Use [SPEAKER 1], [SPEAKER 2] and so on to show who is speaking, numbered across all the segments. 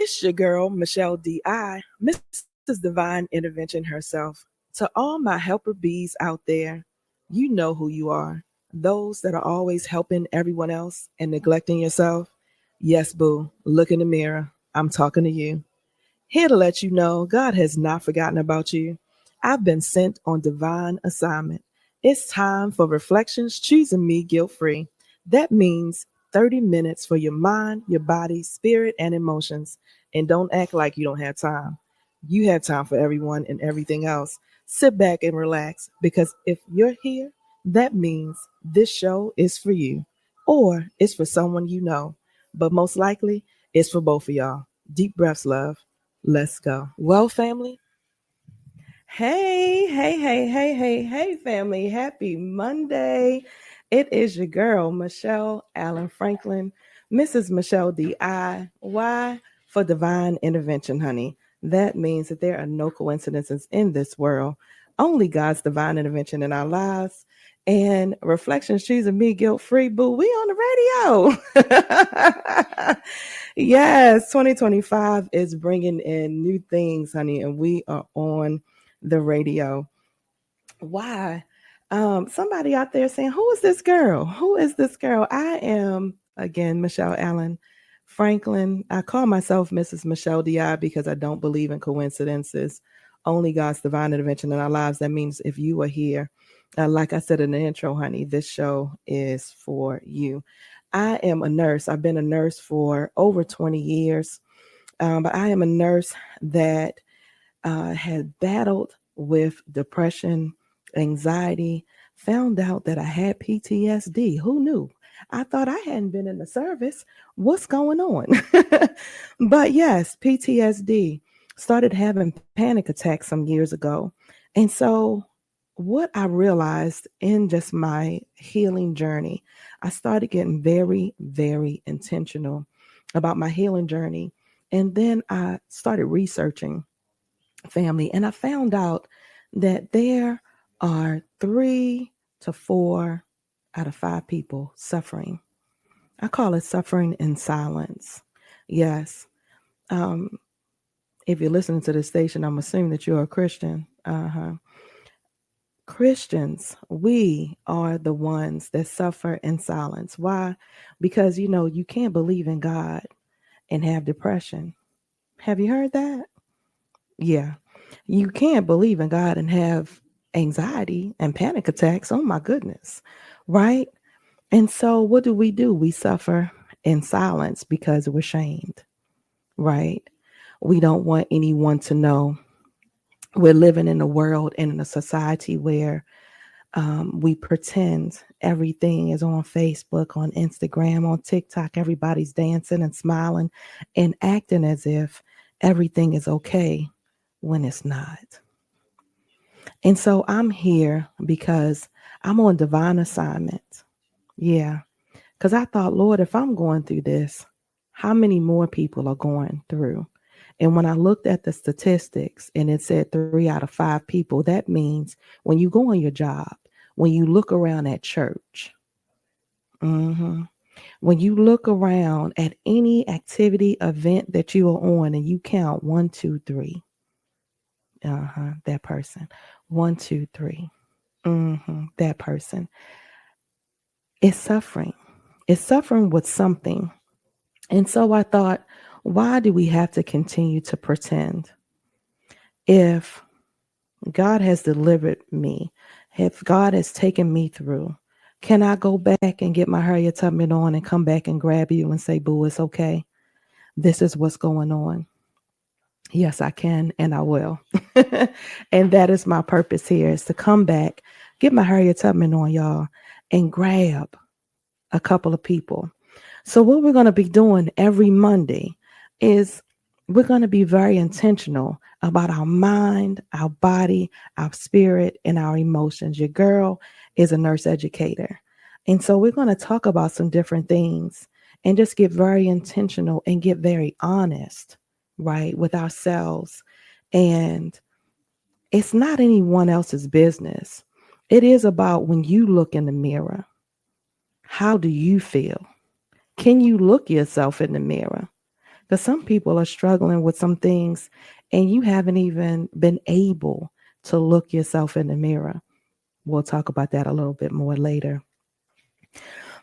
[SPEAKER 1] It's your girl, Michelle D.I., Mrs. Divine Intervention herself. To all my helper bees out there, you know who you are. Those that are always helping everyone else and neglecting yourself. Yes, boo, look in the mirror. I'm talking to you. Here to let you know God has not forgotten about you. I've been sent on divine assignment. It's time for reflections, choosing me guilt free. That means 30 minutes for your mind, your body, spirit, and emotions. And don't act like you don't have time. You have time for everyone and everything else. Sit back and relax because if you're here, that means this show is for you or it's for someone you know. But most likely, it's for both of y'all. Deep breaths, love. Let's go. Well, family. Hey, family. Happy Monday. It is your girl, Michelle Allen Franklin, Mrs. Michelle D.I. Why? For divine intervention, honey. That means that there are no coincidences in this world, only God's divine intervention in our lives. And Reflections choosing me guilt free, boo. We on the radio. Yes, 2025 is bringing in new things, honey, and we are on the radio. Why? Somebody out there saying, "Who is this girl? Who is this girl?" I am again Michelle Allen Franklin. I call myself Mrs. Michelle Di because I don't believe in coincidences. Only God's divine intervention in our lives. That means if you are here, like I said in the intro, honey, this show is for you. I am a nurse. I've been a nurse for over 20 years, but I am a nurse that had battled with depression, anxiety, found out that I had PTSD. Who knew? I thought I hadn't been in the service. What's going on? But yes, PTSD. Started having panic attacks some years ago. And so, what I realized in just my healing journey, I started getting very, very intentional about my healing journey. And then I started researching family. And I found out that there are 3 to 4 out of 5 people suffering. I call it suffering in silence. Yes. Um, if you're listening to this station, I'm assuming that you're a Christian. Christians, we are the ones that suffer in silence. Why? Because, you can't believe in God and have depression. Have you heard that? Yeah. You can't believe in God and have anxiety and panic attacks. Oh my goodness. Right? And so what do? We suffer in silence because we're shamed. Right? We don't want anyone to know. We're living in a world and in a society where we pretend everything is on Facebook, on Instagram, on TikTok. Everybody's dancing and smiling and acting as if everything is okay when it's not. And so I'm here because I'm on divine assignment. Yeah. Because I thought, Lord, if I'm going through this, how many more people are going through? And when I looked at the statistics and it said 3 out of 5 people, that means when you go on your job, when you look around at church, mhm, when you look around at any activity, event that you are on and you count 1, 2, 3, that person, 1, 2, 3. That person is suffering. Is suffering with something. And so I thought, why do we have to continue to pretend? If God has delivered me, if God has taken me through, can I go back and get my Harriet Tubman on and come back and grab you and say, boo, it's okay. This is what's going on. Yes, I can and I will. And that is my purpose here is to come back, get my Harriet Tubman on, y'all, and grab a couple of people. So what we're going to be doing every Monday is we're going to be very intentional about our mind, our body, our spirit, and our emotions. Your girl is a nurse educator. And so we're going to talk about some different things and just get very intentional and get very honest, right, with ourselves. And it's not anyone else's business. It is about when you look in the mirror, how do you feel? Can you look yourself in the mirror? Because some people are struggling with some things and you haven't even been able to look yourself in the mirror. We'll talk about that a little bit more later.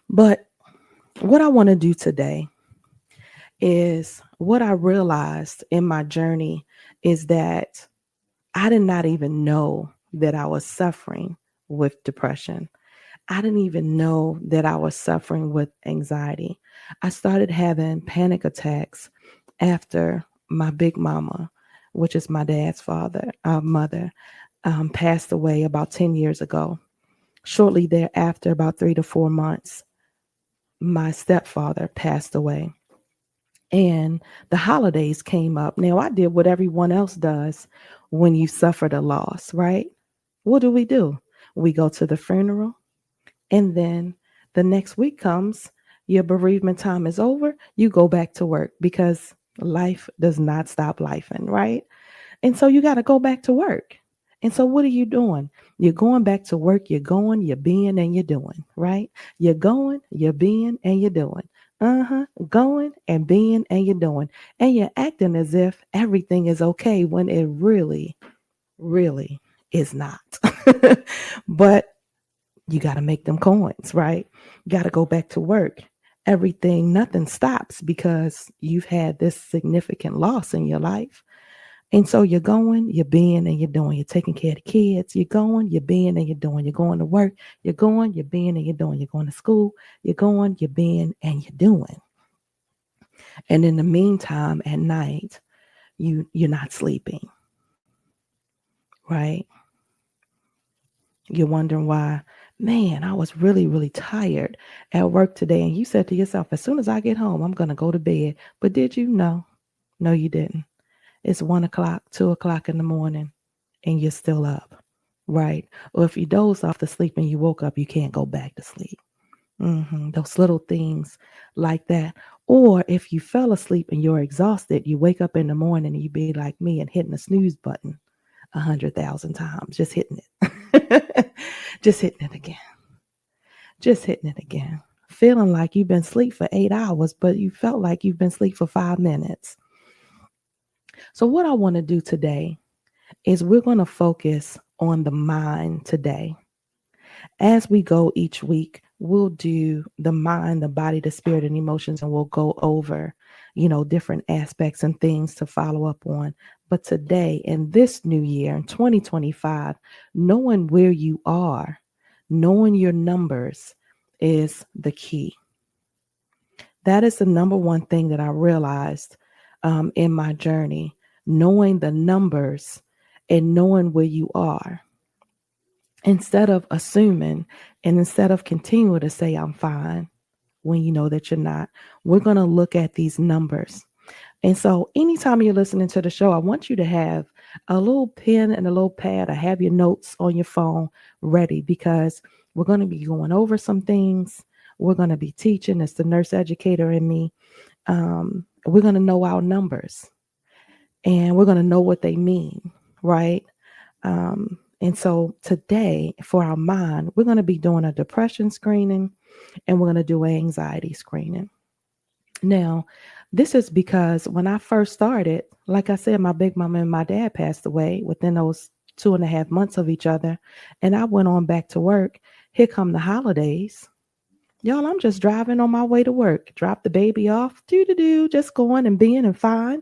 [SPEAKER 1] But what I want to do today is what I realized in my journey is that I did not even know that I was suffering with depression. I didn't even know that I was suffering with anxiety. I started having panic attacks after my big mama, which is my dad's mother, passed away about 10 years ago. Shortly thereafter, about 3 to 4 months, my stepfather passed away. And the holidays came up. Now, I did what everyone else does when you suffered a loss, right? What do? We go to the funeral, and then the next week comes, your bereavement time is over, you go back to work because life does not stop lifing, right? And so you got to go back to work. And so what are you doing? You're going back to work, you're going, you're being, and you're doing, right? You're going, you're being, and you're doing. Going and being, and you're doing. And you're acting as if everything is okay when it really, really is not. But you got to make them coins, right? You got to go back to work. Nothing stops because you've had this significant loss in your life. And so you're going, you're being, and you're doing. You're taking care of the kids. You're going, you're being, and you're doing. You're going to work. You're going, you're being, and you're doing. You're going to school. You're going, you're being, and you're doing. And in the meantime, at night, you're not sleeping, right? You're wondering why, man, I was really, really tired at work today. And you said to yourself, as soon as I get home, I'm going to go to bed. But did you? No, no, you didn't. It's 1 o'clock, 2 o'clock in the morning, and you're still up, right? Or if you dozed off to sleep and you woke up, you can't go back to sleep. Those little things like that. Or if you fell asleep and you're exhausted, you wake up in the morning and you be like me and hitting the snooze button 100,000 times, just hitting it, just hitting it again, just hitting it again, feeling like you've been asleep for 8 hours, but you felt like you've been asleep for 5 minutes. So what I want to do today is we're going to focus on the mind today. As we go each week, we'll do the mind, the body, the spirit, and emotions, and we'll go over, different aspects and things to follow up on. But today, in this new year, in 2025, knowing where you are, knowing your numbers is the key. That is the number one thing that I realized in my journey, knowing the numbers and knowing where you are. Instead of assuming and instead of continuing to say, I'm fine, when you know that you're not, we're going to look at these numbers. And so anytime you're listening to the show, I want you to have a little pen and a little pad or have your notes on your phone ready because we're going to be going over some things. We're going to be teaching. It's the nurse educator in me. We're going to know our numbers and we're going to know what they mean, right? And so today for our mind, we're going to be doing a depression screening and we're going to do an anxiety screening. Now, this is because when I first started, like I said, my big mama and my dad passed away within those 2.5 months of each other. And I went on back to work. Here come the holidays. Y'all, I'm just driving on my way to work. Drop the baby off, just going and being and fine.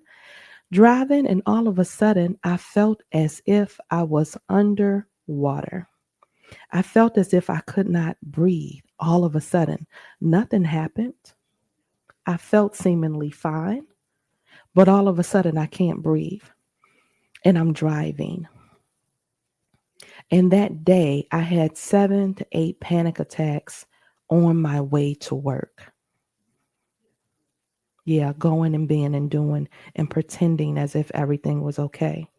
[SPEAKER 1] Driving, and all of a sudden, I felt as if I was underwater. I felt as if I could not breathe. All of a sudden, nothing happened. I felt seemingly fine, but all of a sudden, I can't breathe. And I'm driving. And that day, I had 7 to 8 panic attacks on my way to work. Yeah, going and being and doing and pretending as if everything was okay.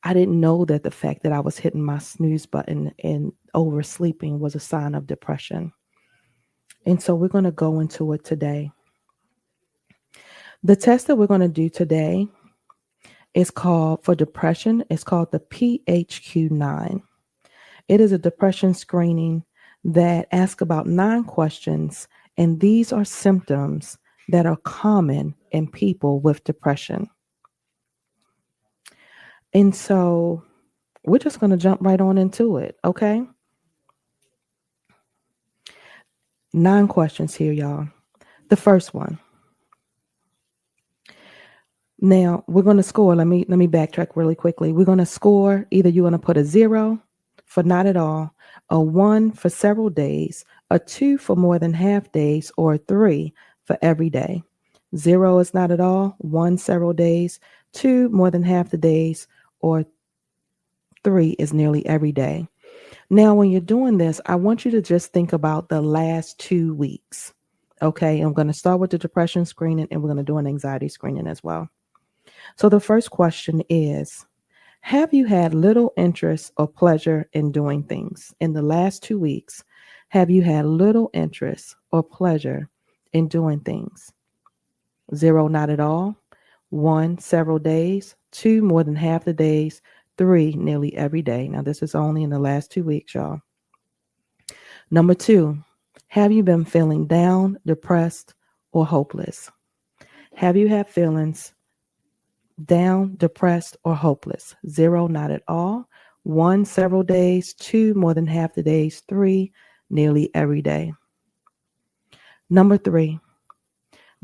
[SPEAKER 1] I didn't know that the fact that I was hitting my snooze button and oversleeping was a sign of depression. And so we're going to go into it today. The test that we're going to do today is called, for depression, it's called the PHQ-9. It is a depression screening that asks about 9 questions, and these are symptoms that are common in people with depression. And so we're just going to jump right on into it, okay? 9 questions here, y'all. The first one. Now we're going to score. Let me backtrack really quickly. We're going to score. Either you're going to put a 0 for not at all, a 1 for several days, a 2 for more than half days, or a 3 for every day. 0 is not at all, 1 several days, 2 more than half the days, or 3 is nearly every day. Now, when you're doing this, I want you to just think about the last 2 weeks. Okay, I'm going to start with the depression screening and we're going to do an anxiety screening as well. So, the first question is, have you had little interest or pleasure in doing things in the last 2 weeks? Have you had little interest or pleasure in doing things? 0, not at all. 1, several days. 2, more than half the days. 3, nearly every day. Now, this is only in the last 2 weeks, y'all. Number 2, have you been feeling down, depressed, or hopeless? Have you had feelings down, depressed, or hopeless? 0, not at all. 1, several days. 2, more than half the days. 3, nearly every day. Number 3,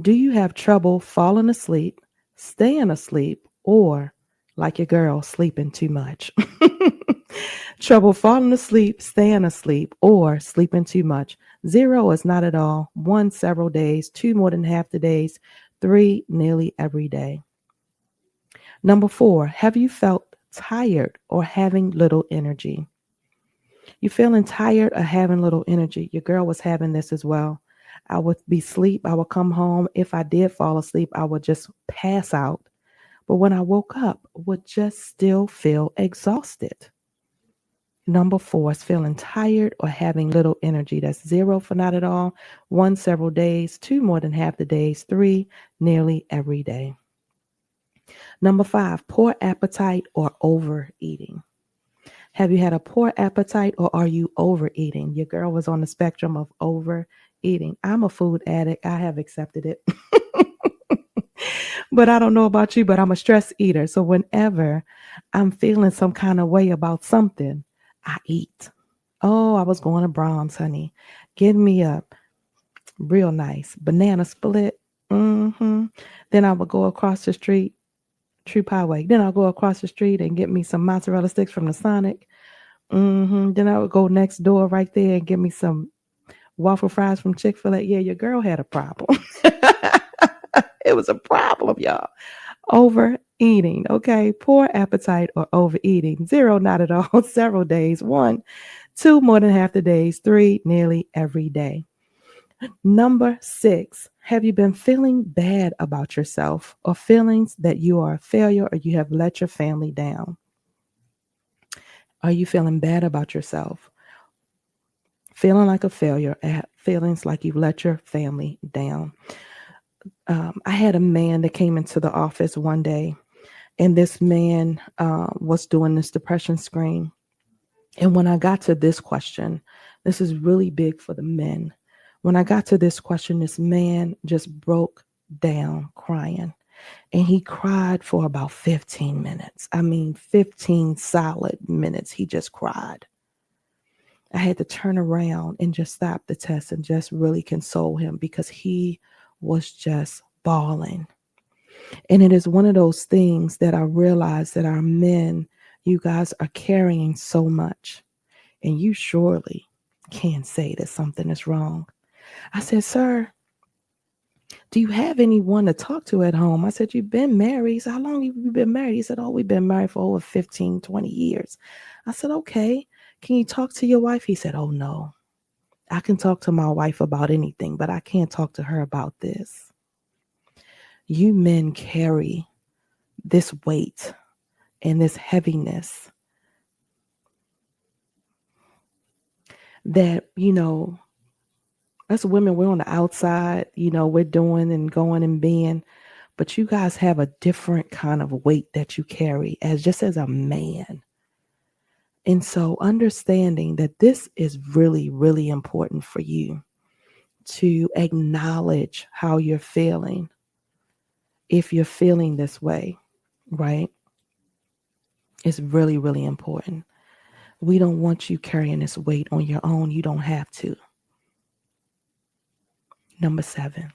[SPEAKER 1] do you have trouble falling asleep, staying asleep, or like your girl, sleeping too much? Trouble falling asleep, staying asleep, or sleeping too much. 0 is not at all. 1, several days. 2, more than half the days. 3, nearly every day. Number 4, have you felt tired or having little energy? You feeling tired or having little energy? Your girl was having this as well. I would be asleep. I would come home. If I did fall asleep, I would just pass out. But when I woke up, would just still feel exhausted. Number 4 is feeling tired or having little energy. That's 0 for not at all. 1, several days. 2, more than half the days. 3, nearly every day. Number 5, poor appetite or overeating. Have you had a poor appetite or are you overeating? Your girl was on the spectrum of overeating. I'm a food addict. I have accepted it. But I don't know about you, but I'm a stress eater. So whenever I'm feeling some kind of way about something, I eat. Oh, I was going to Brahms, honey. Get me up. Real nice. Banana split. Then I would go across the street, Troop Highway. Then I'll go across the street and get me some mozzarella sticks from the Sonic. Then I would go next door right there and get me some waffle fries from Chick-fil-A. Yeah, your girl had a problem. It was a problem, y'all. Overeating, okay? Poor appetite or overeating. 0, not at all. Several days. 1, 2, more than half the days. 3, nearly every day. Number 6, have you been feeling bad about yourself or feelings that you are a failure or you have let your family down? Are you feeling bad about yourself? Feeling like a failure, feelings like you've let your family down. I had a man that came into the office one day, and this man was doing this depression screen. And when I got to this question, this is really big for the men. When I got to this question, this man just broke down crying. And he cried for about 15 minutes. I mean, 15 solid minutes. He just cried. I had to turn around and just stop the test and just really console him because he was just bawling. And it is one of those things that I realize that our men, you guys are carrying so much. And you surely can't say that something is wrong. I said, sir, do you have anyone to talk to at home? I said, you've been married. He said, how long have you been married? He said, oh, we've been married for over 15, 20 years. I said, okay. Can you talk to your wife? He said, oh, no. I can talk to my wife about anything, but I can't talk to her about this. You men carry this weight and this heaviness that, us women, we're on the outside, we're doing and going and being, but you guys have a different kind of weight that you carry as a man. And so understanding that this is really, really important for you, to acknowledge how you're feeling if you're feeling this way, right? It's really, really important. We don't want you carrying this weight on your own. You don't have to. Number 7,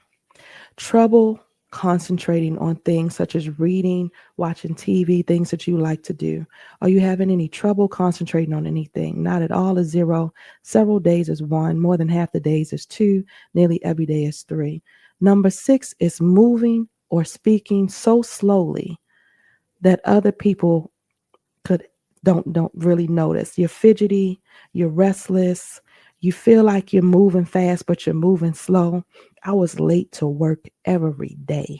[SPEAKER 1] trouble concentrating on things such as reading, watching TV, things that you like to do. Are you having any trouble concentrating on anything? Not at all is 0. Several days is 1. More than half the days is 2. Nearly every day is 3. Number 6 is moving or speaking so slowly that other people could don't really notice. You're fidgety, you're restless, you feel like you're moving fast, but you're moving slow. I was late to work every day.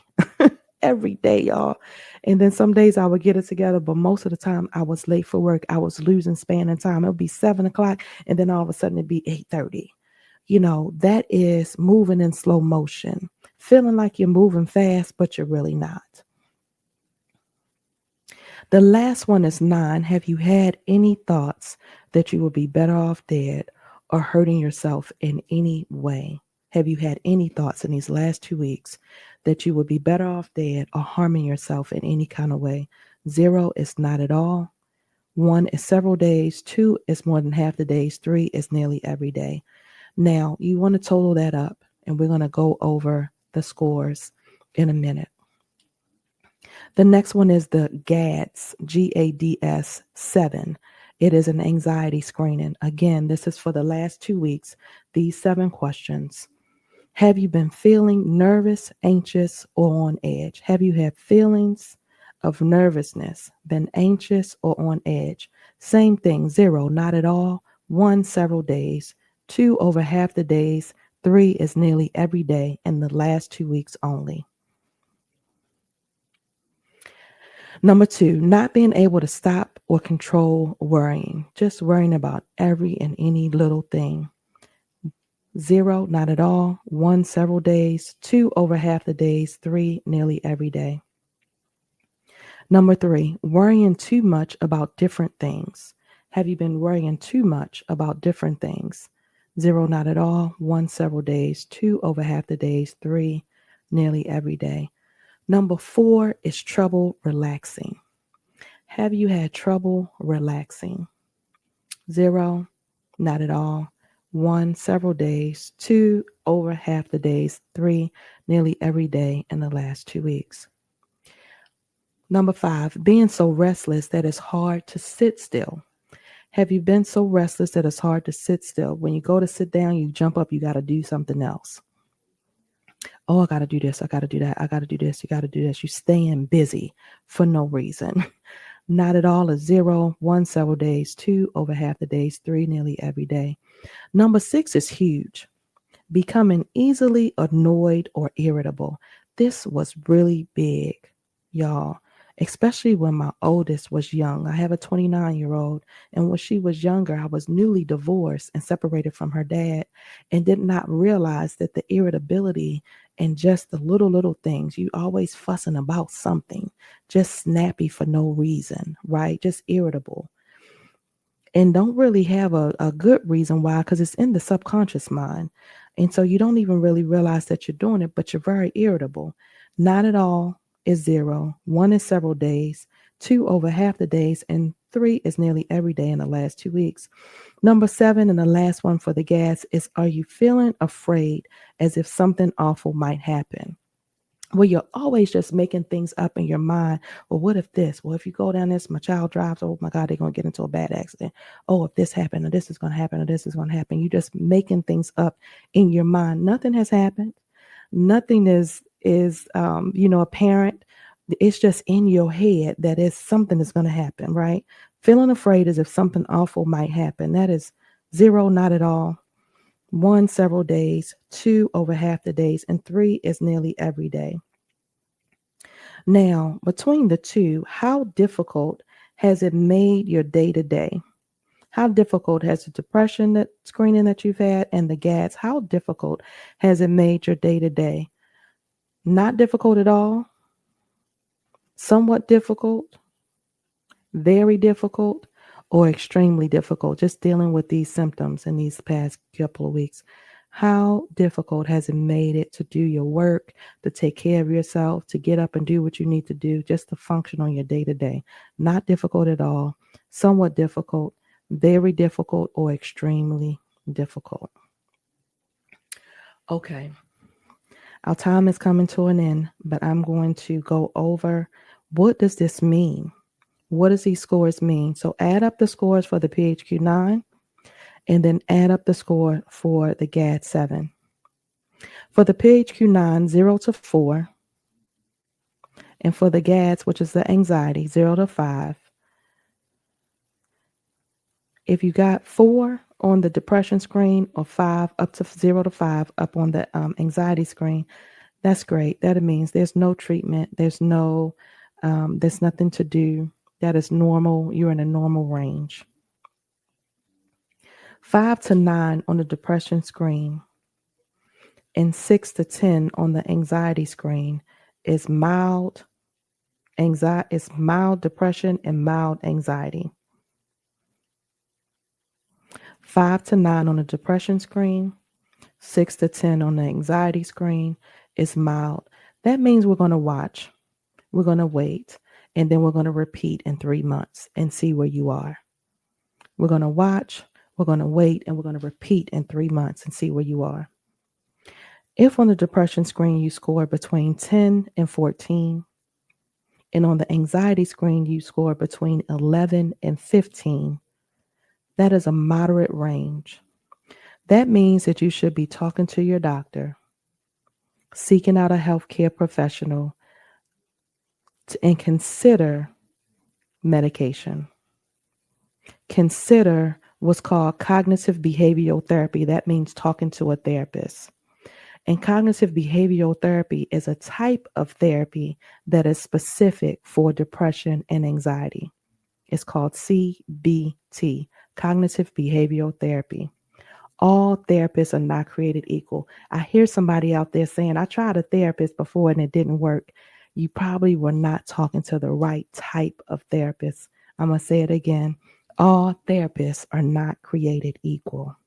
[SPEAKER 1] Every day, y'all. And then some days I would get it together, but most of the time I was late for work. I was losing span in time. It would be 7 o'clock, and then all of a sudden it'd be 8:30. That is moving in slow motion, feeling like you're moving fast, but you're really not. The last one is 9. Have you had any thoughts that you would be better off dead or hurting yourself in any way? Have you had any thoughts in these last 2 weeks that you would be better off dead or harming yourself in any kind of way? 0 is not at all. 1 is several days. 2 is more than half the days. 3 is nearly every day. Now, you want to total that up, and we're going to go over the scores in a minute. The next one is the GADS, GADS 7. It is an anxiety screening. Again, this is for the last 2 weeks. These 7 questions. Have you been feeling nervous, anxious, or on edge? Have you had feelings of nervousness, been anxious, or on edge? Same thing. 0, not at all. 1, several days. 2, over half the days. 3 is nearly every day in the last 2 weeks only. Number 2, not being able to stop or control worrying, just worrying about every and any little thing. 0, not at all. 1, several days. 2, over half the days. 3, nearly every day. Number 3, worrying too much about different things. Have you been worrying too much about different things? 0, not at all. 1, several days. 2, over half the days. 3, nearly every day. Number 4 is trouble relaxing. Have you had trouble relaxing? 0, not at all. 1, several days. 2, over half the days. 3, nearly every day in the last 2 weeks. Number 5, being so restless that it's hard to sit still. Have you been so restless that it's hard to sit still? When you go to sit down, you jump up, you got to do something else. Oh, I got to do this. I got to do that. I got to do this. You got to do this. You staying busy for no reason. Not at all is 0, 1, several days. 2, over half the days. 3, nearly every day. Number 6 is huge. Becoming easily annoyed or irritable. This was really big, y'all, especially when my oldest was young. I have a 29-year-old, and when she was younger, I was newly divorced and separated from her dad and did not realize that the irritability and just the little things, you always fussing about something, just snappy for no reason, right? Just irritable. And don't really have a good reason why, because it's in the subconscious mind. And so you don't even really realize that you're doing it, but you're very irritable. Not at all is 0. 1 is several days. 2, over half the days. And 3 is nearly every day in the last 2 weeks. Number 7, and the last one for the gas, is are you feeling afraid as if something awful might happen? Well, you're always just making things up in your mind. Well, what if this? Well, if you go down this, my child drives, oh my God, they're going to get into a bad accident. Oh, if this happened, or this is going to happen, or this is going to happen. You're just making things up in your mind. Nothing has happened. Nothing is apparent. It's just in your head that is something is going to happen, right? Feeling afraid as if something awful might happen. That is 0, not at all. 1, several days. 2, over half the days. And 3 is nearly every day. Now, between the two, how difficult has it made your day to day? How difficult has the depression that screening that you've had and the GADS, how difficult has it made your day to day? Not difficult at all, somewhat difficult, very difficult, or extremely difficult, just dealing with these symptoms in these past couple of weeks. How difficult has it made it to do your work, to take care of yourself, to get up and do what you need to do, just to function on your day to day? Not difficult at all, somewhat difficult, very difficult, or extremely difficult. Okay, our time is coming to an end, but I'm going to go over what does this mean? What does these scores mean? So add up the scores for the PHQ-9 and then add up the score for the GAD-7. For the PHQ-9, 0 to 4, and for the GADs, which is the anxiety, 0 to 5. If you got 4 on the depression screen or 5 up to 0 to 5 up on the anxiety screen, that's great. That means there's no treatment. There's nothing to do. That is normal. You're in a normal range. 5 to 9 on the depression screen and 6 to 10 on the anxiety screen is mild anxiety, is mild depression and mild anxiety. 5 to 9 on the depression screen, 6 to 10 on the anxiety screen is mild. That means we're going to watch, we're going to wait, and then we're going to repeat in 3 months and see where you are. We're going to watch, we're going to wait, and we're going to repeat in 3 months and see where you are. If on the depression screen you score between 10 and 14, and on the anxiety screen you score between 11 and 15, that is a moderate range. That means that you should be talking to your doctor, seeking out a healthcare professional, and consider medication. Consider what's called cognitive behavioral therapy. That means talking to a therapist. And cognitive behavioral therapy is a type of therapy that is specific for depression and anxiety. It's called CBT, cognitive behavioral therapy. All therapists are not created equal. I hear somebody out there saying, I tried a therapist before and it didn't work. You probably were not talking to the right type of therapist. I'm going to say it again. All therapists are not created equal.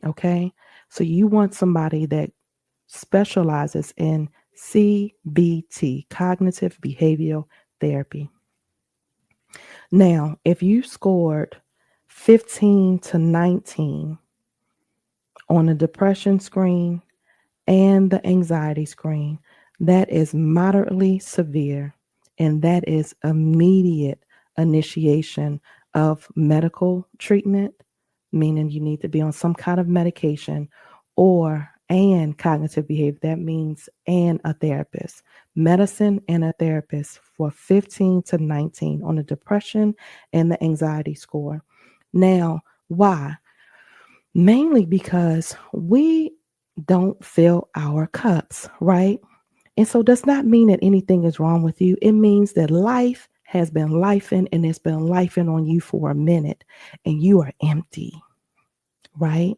[SPEAKER 1] Okay? So you want somebody that specializes in CBT, cognitive behavioral therapy. Now, if you scored 15 to 19 on the depression screen and the anxiety screen, that is moderately severe, and that is immediate initiation of medical treatment, meaning you need to be on some kind of medication, or and cognitive behavior. That means and a therapist, medicine and a therapist for 15 to 19 on the depression and the anxiety score. Now, why? Mainly because we don't fill our cups, right? And so does not mean that anything is wrong with you. It means that life has been lifing and it's been lifing on you for a minute and you are empty, right?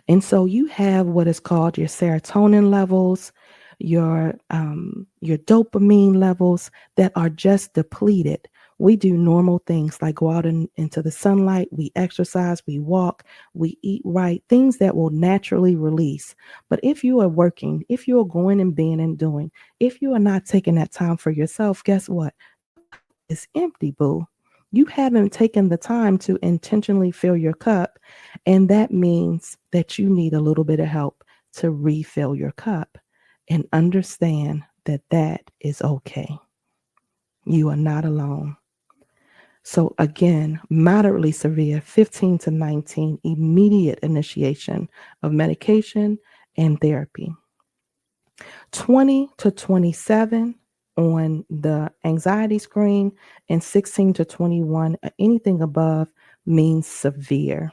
[SPEAKER 1] And so you have what is called your serotonin levels, your dopamine levels that are just depleted. We do normal things like go out into the sunlight, we exercise, we walk, we eat right, things that will naturally release. But if you are working, if you are going and being and doing, if you are not taking that time for yourself, guess what? Your cup is empty, boo. You haven't taken the time to intentionally fill your cup. And that means that you need a little bit of help to refill your cup and understand that that is okay. You are not alone. So again, moderately severe, 15 to 19, immediate initiation of medication and therapy. 20 to 27 on the anxiety screen, and 16 to 21, anything above means severe.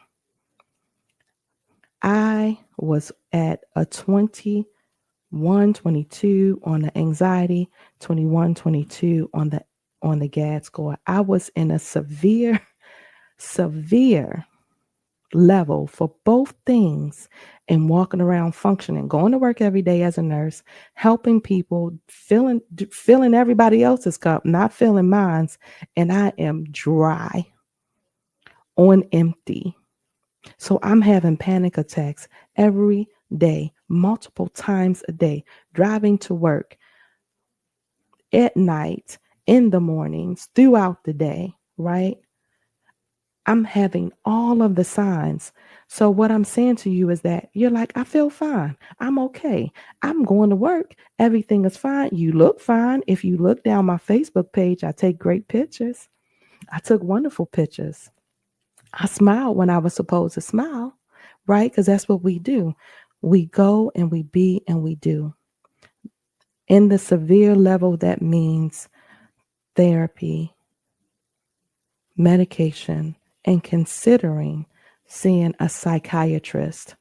[SPEAKER 1] I was at a 21, 22 on the anxiety, 21, 22 on the GAD score. I was in a severe level for both things, and walking around functioning, going to work every day as a nurse, helping people, filling everybody else's cup, not filling mine, and I am dry on empty. So I'm having panic attacks every day, multiple times a day, driving to work, at night, in the mornings, throughout the day, right? I'm having all of the signs. So what I'm saying to you is that you're like, I feel fine. I'm okay. I'm going to work. Everything is fine. You look fine. If you look down my Facebook page, I take great pictures. I took wonderful pictures. I smiled when I was supposed to smile, right? Because that's what we do. We go and we be and we do. In the severe level, that means therapy, medication, and considering seeing a psychiatrist.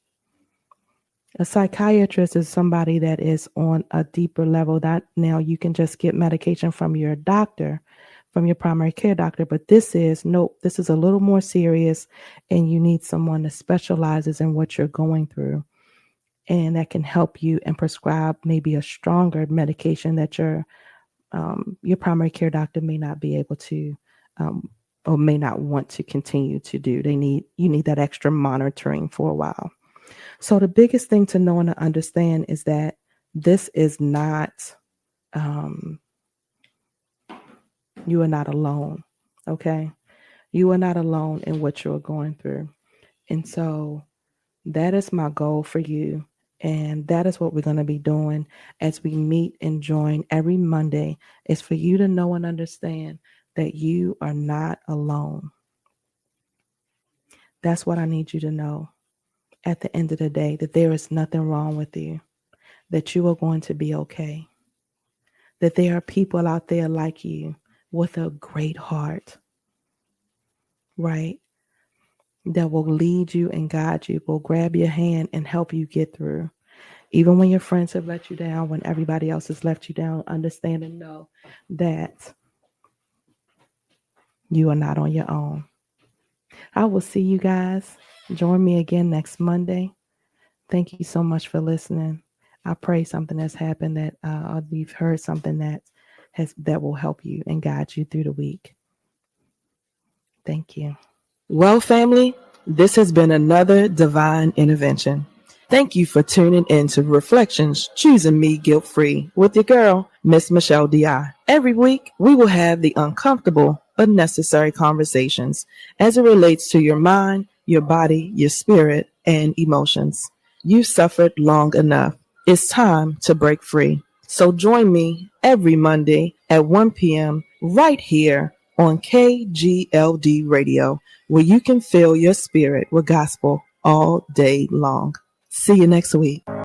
[SPEAKER 1] A psychiatrist is somebody that is on a deeper level. That now you can just get medication from your doctor, from your primary care doctor, but this is nope, this is a little more serious, and you need someone that specializes in what you're going through and that can help you and prescribe maybe a stronger medication that your primary care doctor may not be able to um, or may not want to continue to do. You need that extra monitoring for a while. So the biggest thing to know and to understand is that this is not um, you are not alone. Okay, you are not alone in what you're going through, and so that is my goal for you. And that is what we're going to be doing as we meet and join every Monday, is for you to know and understand that you are not alone. That's what I need you to know at the end of the day, that there is nothing wrong with you, that you are going to be okay, that there are people out there like you with a great heart, right? That will lead you and guide you, will grab your hand and help you get through. Even when your friends have let you down, when everybody else has left you down, understand and know that you are not on your own. I will see you guys. Join me again next Monday. Thank you so much for listening. I pray something has happened that you've heard something that will help you and guide you through the week. Thank you. Well, family, this has been another divine intervention. Thank you for tuning in to Reflections Choosing Me Guilt Free with your girl, Miss Michelle D.I. Every week, we will have the uncomfortable but necessary conversations as it relates to your mind, your body, your spirit, and emotions. You've suffered long enough. It's time to break free. So join me every Monday at 1 p.m. right here on KGLD Radio, where you can fill your spirit with gospel all day long. See you next week.